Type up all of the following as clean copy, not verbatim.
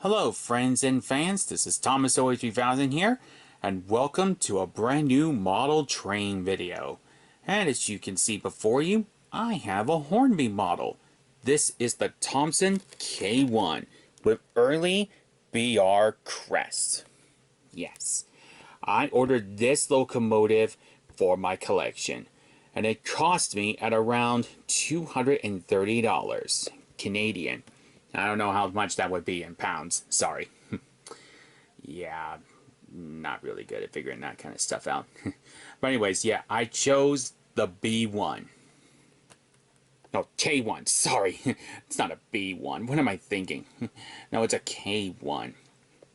Hello friends and fans, this is ThomasZoey3000 here, and welcome to a brand new model train video. And as you can see before you, I have a Hornby model. This is the Thomson K1 with early BR crest. Yes, I ordered this locomotive for my collection, and it cost me at around $230 Canadian. I don't know how much that would be in pounds. Sorry. Yeah, not really good at figuring that kind of stuff out. But anyways, yeah, I chose the B1. No, K1. Sorry. It's not a B1. What am I thinking? No, it's a K1.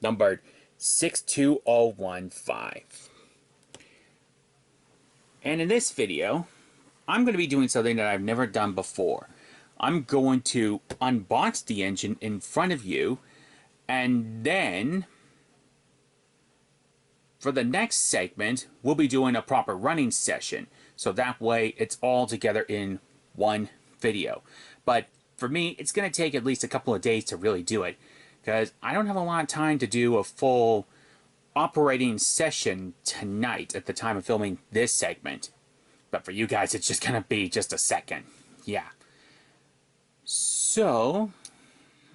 Numbered 62015. And in this video, I'm going to be doing something that I've never done before. I'm going to unbox the engine in front of you, and then for the next segment, we'll be doing a proper running session. So that way it's all together in one video. But for me, it's going to take at least a couple of days to really do it, because I don't have a lot of time to do a full operating session tonight at the time of filming this segment. But for you guys, it's just going to be just a second. Yeah. So,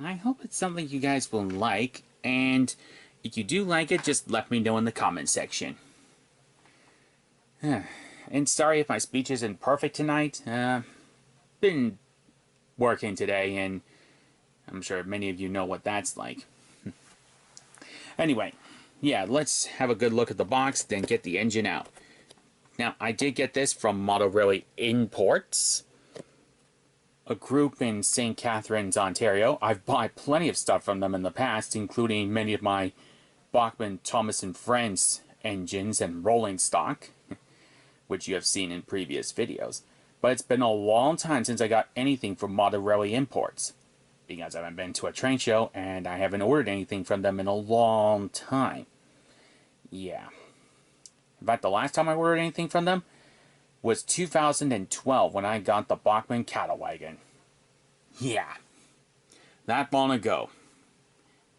I hope it's something you guys will like, and if you do like it, just let me know in the comment section. And sorry if my speech isn't perfect tonight. Been working today, and I'm sure many of you know what that's like. Anyway, yeah, let's have a good look at the box, then get the engine out. Now, I did get this from Model Railway Imports, a group in St. Catharines, Ontario. I've bought plenty of stuff from them in the past, including many of my Bachmann, Thomas and Friends engines and rolling stock, which you have seen in previous videos. But it's been a long time since I got anything from Model Railway Imports, because I haven't been to a train show and I haven't ordered anything from them in a long time. Yeah. In fact, the last time I ordered anything from them was 2012 when I got the Bachmann cattle wagon. Yeah, that long ago.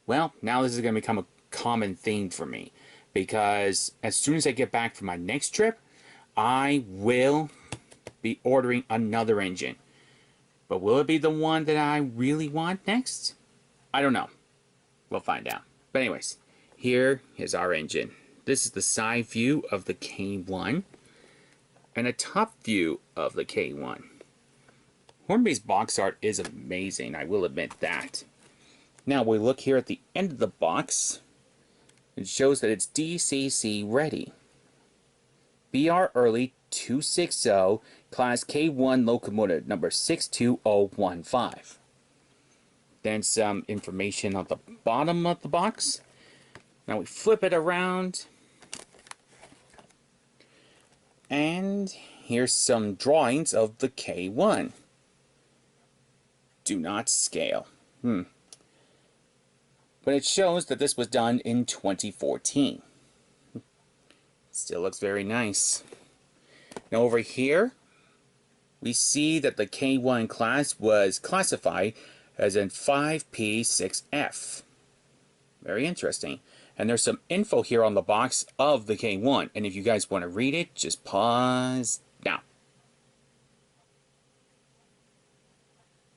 Well, now this is going to become a common theme for me, because as soon as I get back from my next trip, I will be ordering another engine. But will it be the one that I really want next? I don't know. We'll find out. But anyways, here is our engine. This is the side view of the K1. And a top view of the K1. Hornby's box art is amazing, I will admit that. Now we look here at the end of the box. It shows that it's DCC ready. BR Early 260 Class K1 locomotive number 62015. Then some information on the bottom of the box. Now we flip it around. And here's some drawings of the K1. Do not scale. But it shows that this was done in 2014. Still looks very nice. Now over here, we see that the K1 class was classified as in 5P6F. Very interesting. And there's some info here on the box of the K1. And if you guys want to read it, just pause now.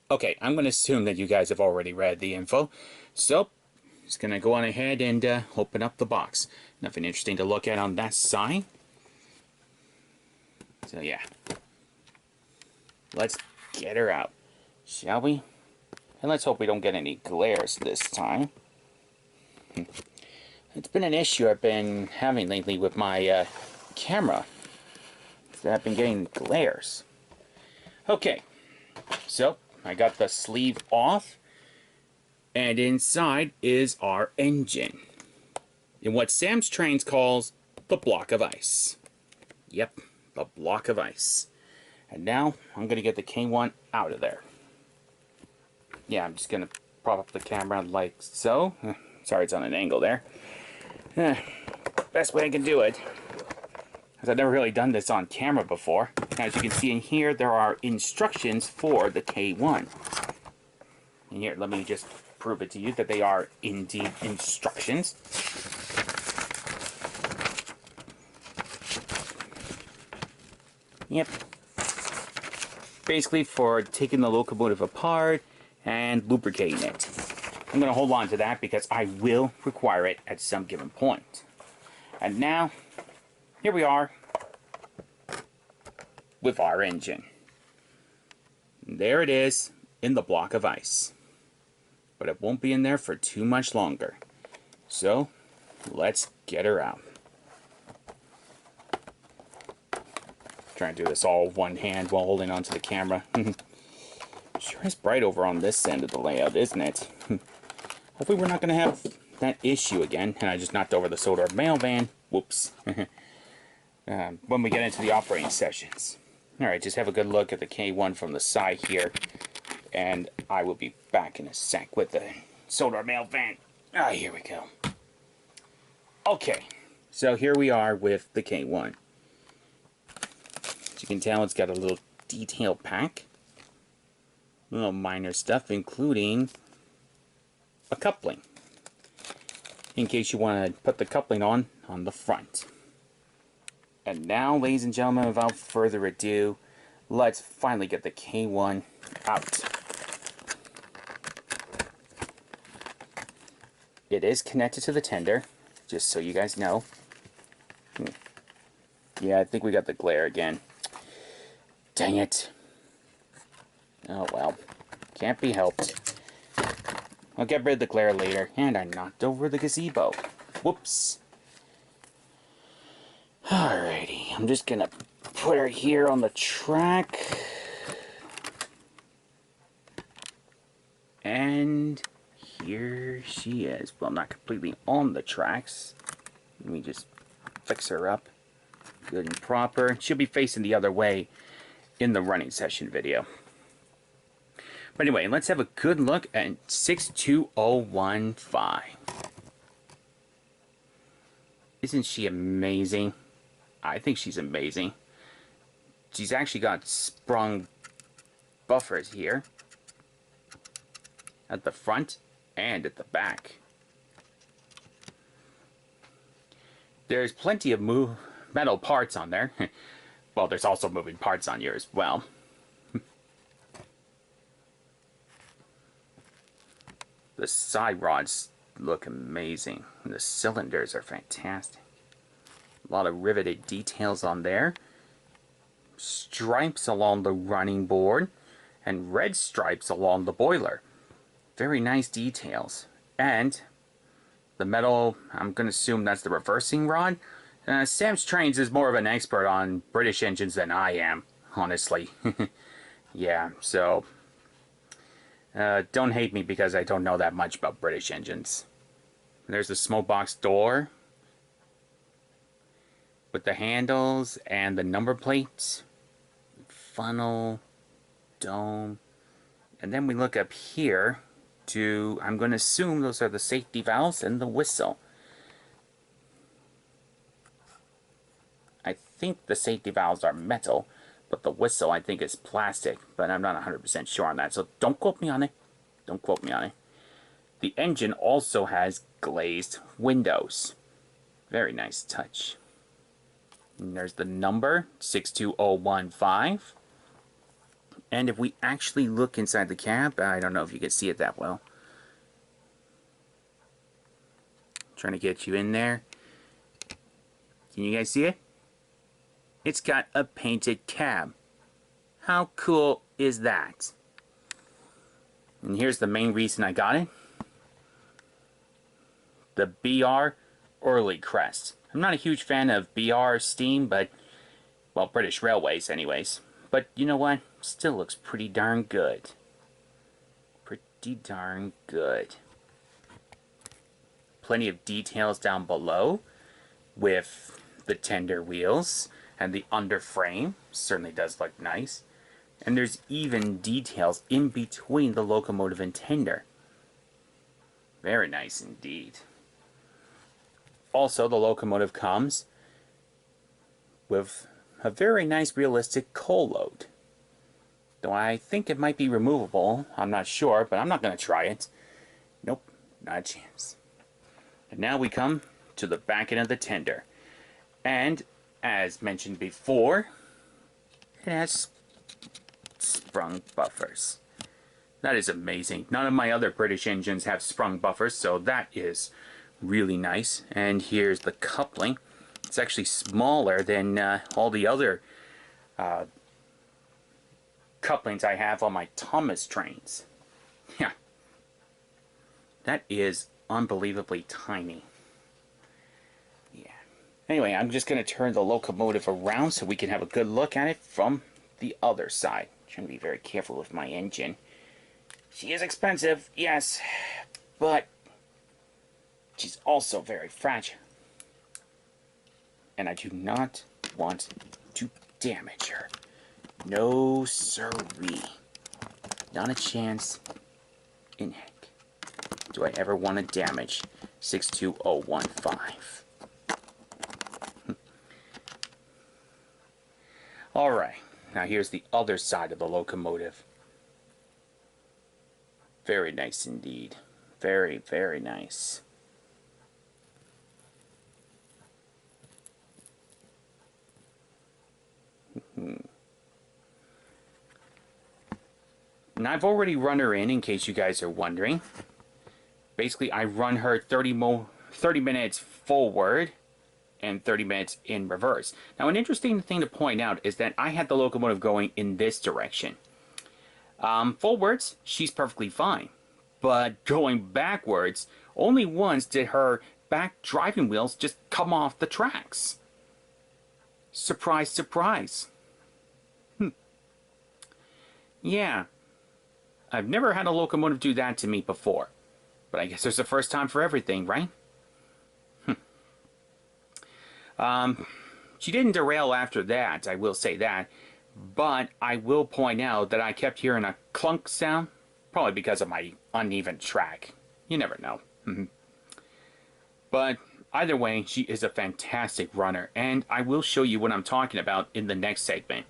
Okay, I'm going to assume that you guys have already read the info. So, just going to go on ahead and open up the box. Nothing interesting to look at on that side. So yeah. Let's get her out, shall we? And let's hope we don't get any glares this time. It's been an issue I've been having lately with my camera. I've been getting glares. Okay, so I got the sleeve off, and inside is our engine, in what Sam's Trains calls the block of ice. Yep, the block of ice. And now I'm going to get the K1 out of there. Yeah, I'm just going to prop up the camera like so. Sorry, it's on an angle there. Best way I can do it, because I've never really done this on camera before. As you can see in here, there are instructions for the K1. And here, let me just prove it to you that they are indeed instructions. Yep. Basically for taking the locomotive apart and lubricating it. I'm going to hold on to that because I will require it at some given point. And now, here we are with our engine. There it is in the block of ice. But it won't be in there for too much longer. So, let's get her out. Trying to do this all with one hand while holding onto the camera. Sure is bright over on this end of the layout, isn't it? Hopefully we're not going to have that issue again. And I just knocked over the solar mail van. Whoops. When we get into the operating sessions. Alright, just have a good look at the K1 from the side here. And I will be back in a sec with the solar mail van. Ah, here we go. Okay, so here we are with the K1. As you can tell, it's got a little detail pack. Little minor stuff, including a coupling. In case you want to put the coupling on the front. And now, ladies and gentlemen, without further ado, let's finally get the K1 out. It is connected to the tender, just so you guys know. Yeah, I think we got the glare again. Dang it. Oh well, can't be helped. I'll get rid of the glare later. And I knocked over the gazebo. Whoops. Alrighty, I'm just gonna put her here on the track. And here she is. Well, not completely on the tracks. Let me just fix her up good and proper. She'll be facing the other way in the running session video. But anyway, let's have a good look at 62015. Isn't she amazing? I think she's amazing. She's actually got sprung buffers here at the front and at the back. There's plenty of metal parts on there. Well, there's also moving parts on here as well. The side rods look amazing. The cylinders are fantastic. A lot of riveted details on there. Stripes along the running board. And red stripes along the boiler. Very nice details. And the metal, I'm going to assume that's the reversing rod. Sam's Trains is more of an expert on British engines than I am, honestly. Yeah, so don't hate me because I don't know that much about British engines. There's the smoke box door with the handles and the number plates, funnel, dome, and then we look up here to, I'm going to assume those are the safety valves and the whistle. I think the safety valves are metal, but the whistle I think is plastic, but I'm not 100% sure on that, so don't quote me on it. Don't quote me on it. The engine also has glazed windows. Very nice touch. And there's the number, 62015. And if we actually look inside the cab, I don't know if you can see it that well. Trying to get you in there. Can you guys see it? It's got a painted cab. How cool is that? And here's the main reason I got it. The BR Early Crest. I'm not a huge fan of BR steam, but, well, British Railways anyways. But you know what? Still looks pretty darn good. Pretty darn good. Plenty of details down below with the tender wheels and the underframe. Certainly does look nice. And there's even details in between the locomotive and tender. Very nice indeed. Also, the locomotive comes with a very nice realistic coal load. Though I think it might be removable. I'm not sure, but I'm not going to try it. Nope, not a chance. And now we come to the back end of the tender. And, as mentioned before, it has sprung buffers. That is amazing. None of my other British engines have sprung buffers, so that is really nice. And here's the coupling. It's actually smaller than all the other couplings I have on my Thomas trains. Yeah. That is unbelievably tiny. Yeah. Anyway, I'm just going to turn the locomotive around so we can have a good look at it from the other side. I'm trying to be very careful with my engine. She is expensive, yes, but she's also very fragile. And I do not want to damage her. No siree. Not a chance in heck do I ever want to damage 62015. Alright, now here's the other side of the locomotive. Very nice indeed. Very, very nice. And I've already run her in case you guys are wondering. Basically, I run her 30 minutes forward and 30 minutes in reverse. Now, an interesting thing to point out is that I had the locomotive going in this direction. Forwards, she's perfectly fine. But going backwards, only once did her back driving wheels just come off the tracks. Surprise, surprise. Yeah. I've never had a locomotive do that to me before. But I guess there's a first time for everything, right? She didn't derail after that, I will say that. But I will point out that I kept hearing a clunk sound. Probably because of my uneven track. You never know. But either way, she is a fantastic runner. And I will show you what I'm talking about in the next segment.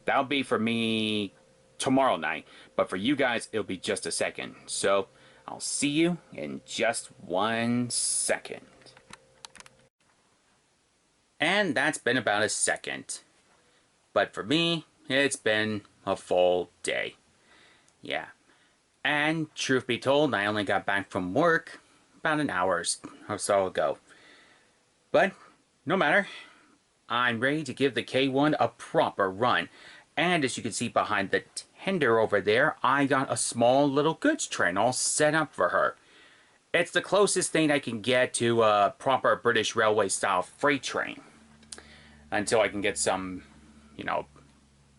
That'll be for me tomorrow night. But for you guys, it'll be just a second. So I'll see you in just 1 second. And that's been about a second. But for me, it's been a full day. Yeah. And truth be told, I only got back from work about an hour or so ago. But no matter, I'm ready to give the K1 a proper run. And as you can see behind the tender over there, I got a small little goods train all set up for her. It's the closest thing I can get to a proper British Railway style freight train. Until I can get some,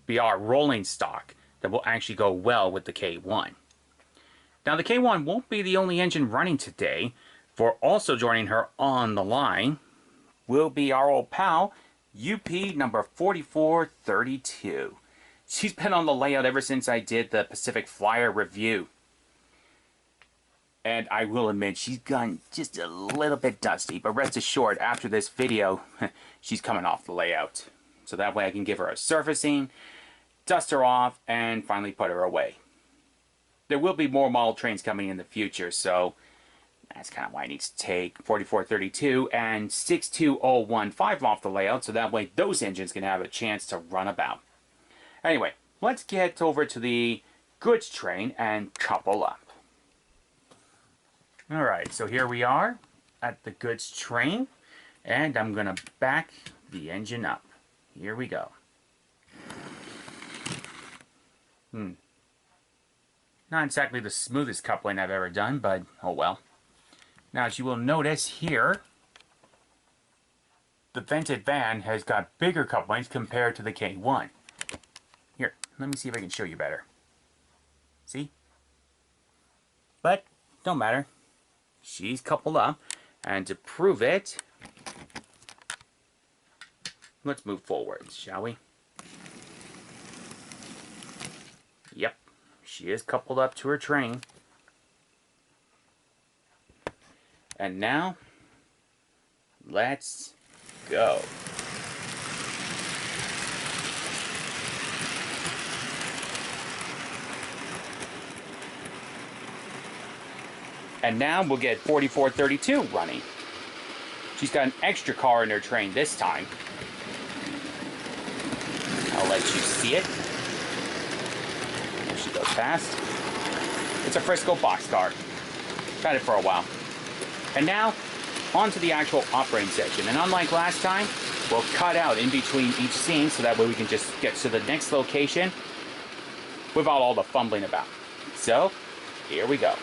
BR rolling stock that will actually go well with the K1. Now the K1 won't be the only engine running today, for also joining her on the line will be our old pal, UP number 4432. She's been on the layout ever since I did the Pacific Flyer review. And I will admit, she's gotten just a little bit dusty, but rest assured, after this video, she's coming off the layout. So that way I can give her a surfacing, dust her off, and finally put her away. There will be more model trains coming in the future, so that's kind of why I need to take 4432 and 62015 off the layout, so that way those engines can have a chance to run about. Anyway, let's get over to the goods train and couple up. Alright, so here we are at the goods train, and I'm going to back the engine up. Here we go. Not exactly the smoothest coupling I've ever done, but oh well. Now, as you will notice here, the vented van has got bigger couplings compared to the K1. Here, let me see if I can show you better. See? But, don't matter. She's coupled up, and to prove it, let's move forward, shall we? Yep, she is coupled up to her train. And now, let's go. And now we'll get 4432 running. She's got an extra car in her train this time. I'll let you see it. There she goes past. It's a Frisco boxcar. Had it for a while. And now, on to the actual operating section. And unlike last time, we'll cut out in between each scene so that way we can just get to the next location without all the fumbling about. So, here we go.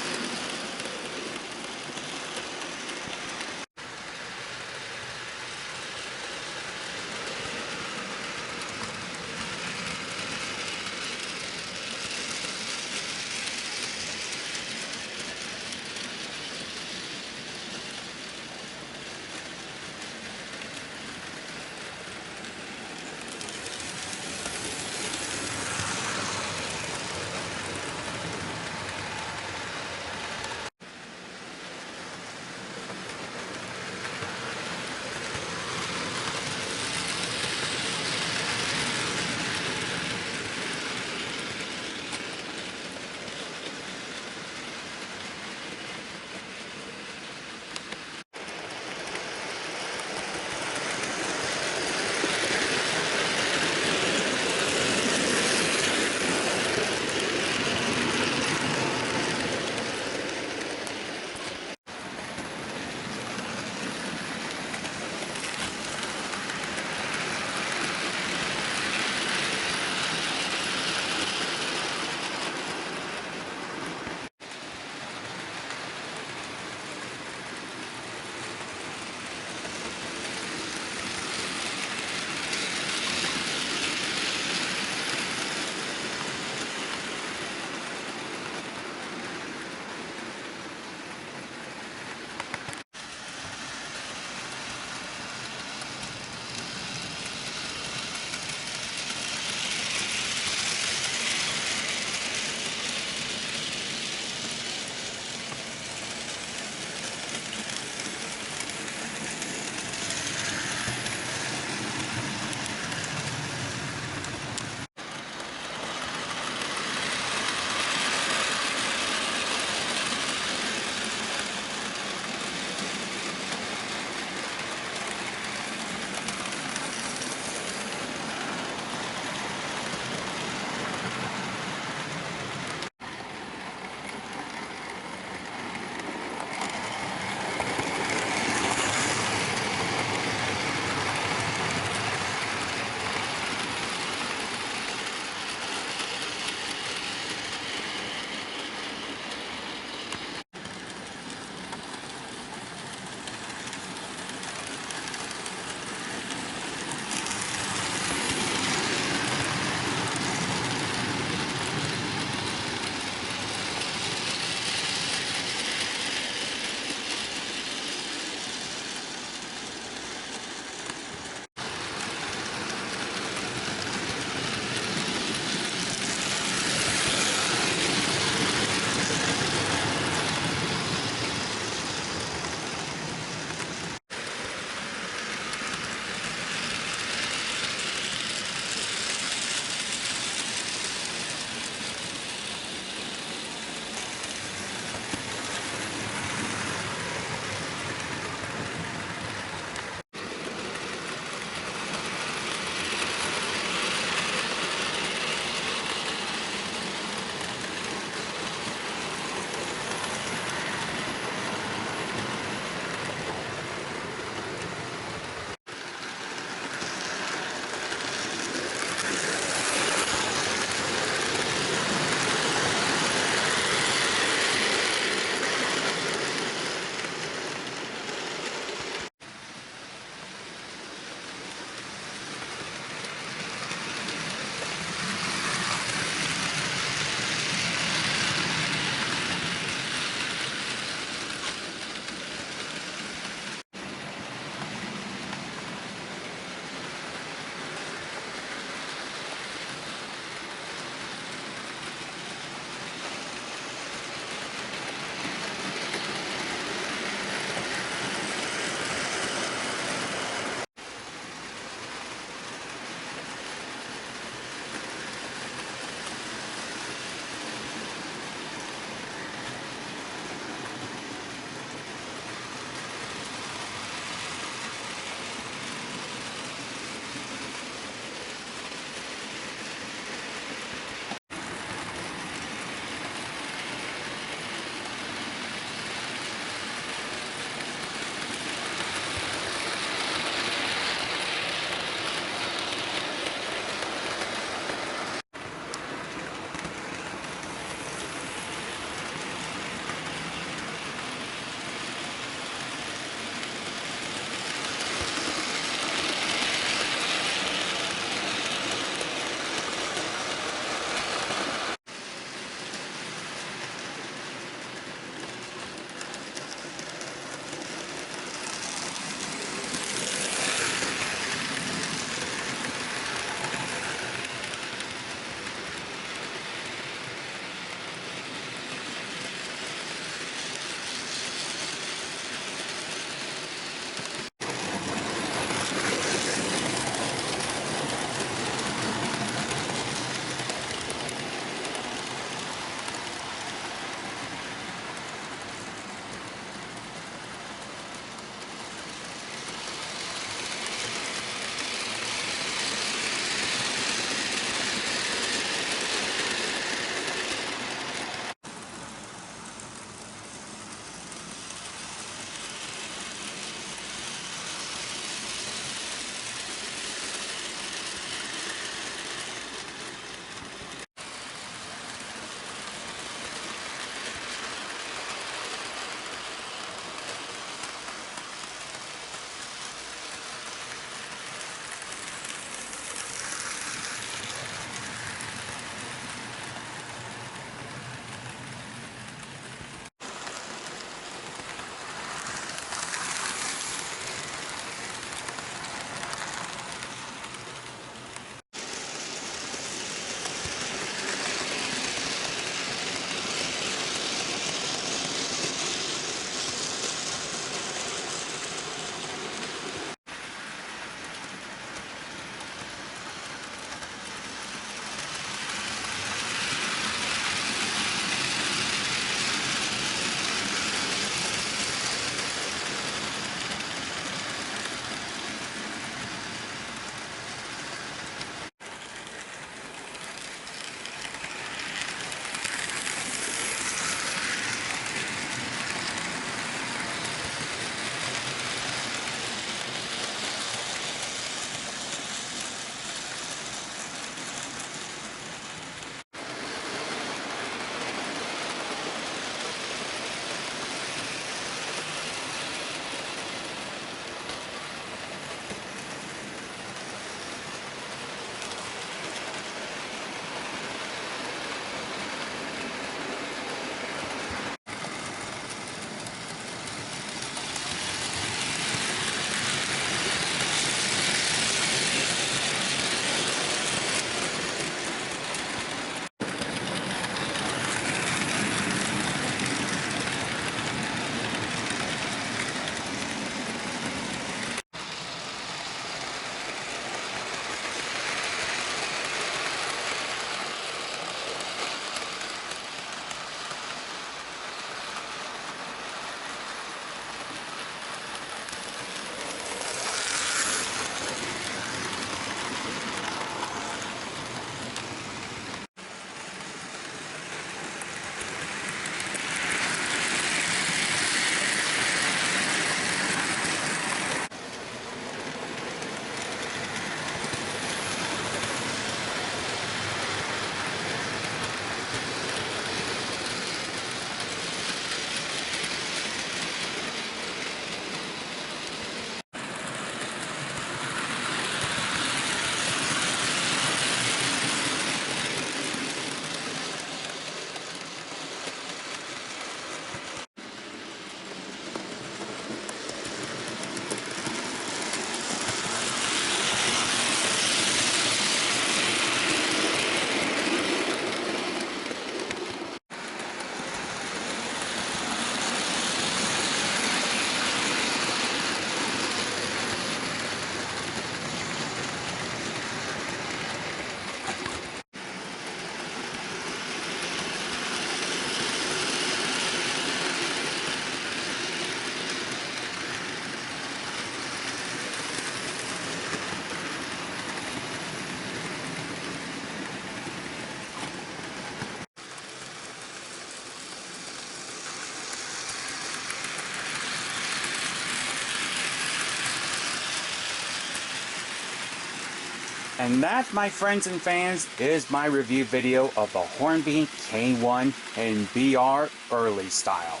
And that, my friends and fans, is my review video of the Hornby K1 in BR early style.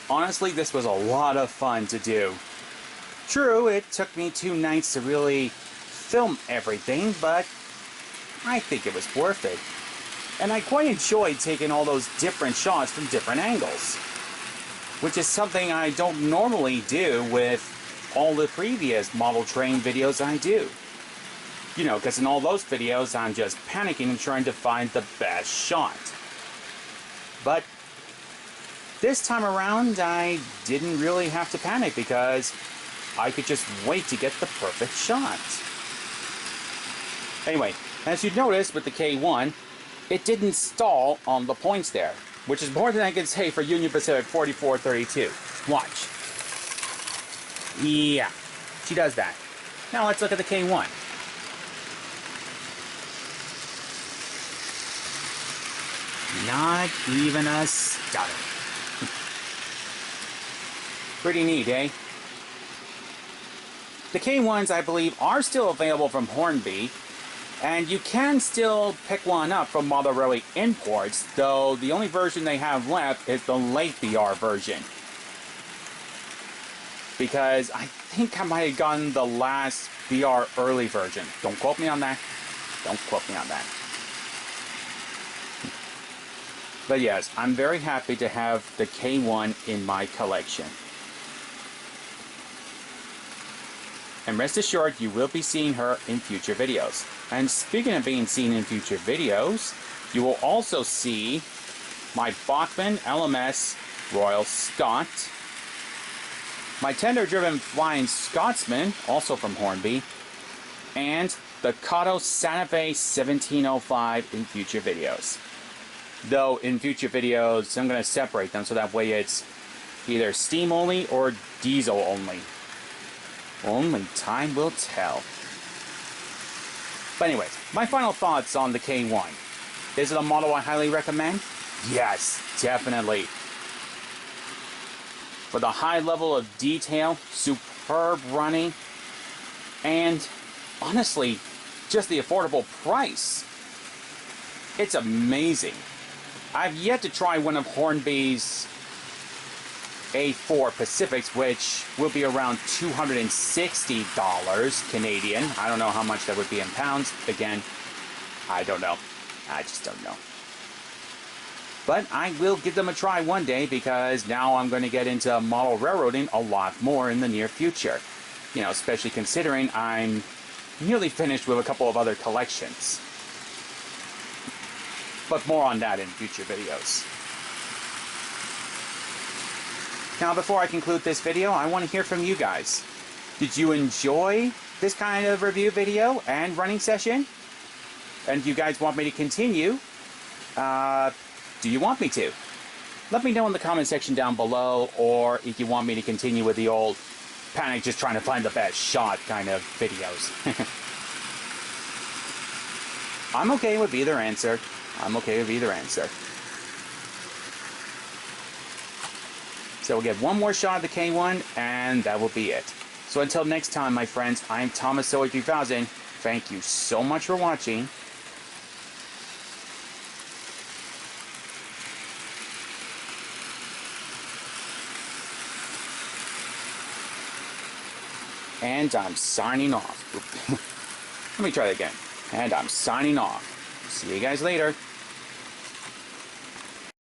Honestly, this was a lot of fun to do. True, it took me 2 nights to really film everything, but I think it was worth it. And I quite enjoyed taking all those different shots from different angles, which is something I don't normally do with all the previous model train videos I do. You know, because in all those videos I'm just panicking and trying to find the best shot. But this time around I didn't really have to panic because I could just wait to get the perfect shot. Anyway, as you noticed with the K1, it didn't stall on the points there, which is more than I can say for Union Pacific 4432. Watch. Yeah, she does that. Now let's look at the K1. Not even a stutter. Pretty neat, eh? The K1s, I believe, are still available from Hornby, and you can still pick one up from Model Rally Imports, though the only version they have left is the late BR version. Because I think I might have gotten the last BR early version. Don't quote me on that. Don't quote me on that. But yes, I'm very happy to have the K1 in my collection. And rest assured, you will be seeing her in future videos. And speaking of being seen in future videos, you will also see my Bachmann LMS Royal Scot, my tender-driven Flying Scotsman, also from Hornby, and the Kato Santa Fe 1705 in future videos. Though in future videos, I'm going to separate them so that way it's either steam only or diesel only. Only time will tell. But anyways, my final thoughts on the K1. Is it a model I highly recommend? Yes, definitely. For the high level of detail, superb running, and honestly, just the affordable price. It's amazing. I've yet to try one of Hornby's A4 Pacifics, which will be around $260 Canadian. I don't know how much that would be in pounds. Again, I don't know. I just don't know. But I will give them a try one day because now I'm going to get into model railroading a lot more in the near future. You know, especially considering I'm nearly finished with a couple of other collections. But more on that in future videos. Now, before I conclude this video, I want to hear from you guys. Did you enjoy this kind of review video and running session? And if you guys want me to continue, do you want me to? Let me know in the comment section down below, or if you want me to continue with the old panic just trying to find the best shot kind of videos. I'm okay with either answer. I'm okay with either answer. So we'll get one more shot of the K1, and that will be it. So until next time, my friends, I'm ThomasZoey3000. Thank you so much for watching. And I'm signing off. Let me try that again. And I'm signing off. See you guys later.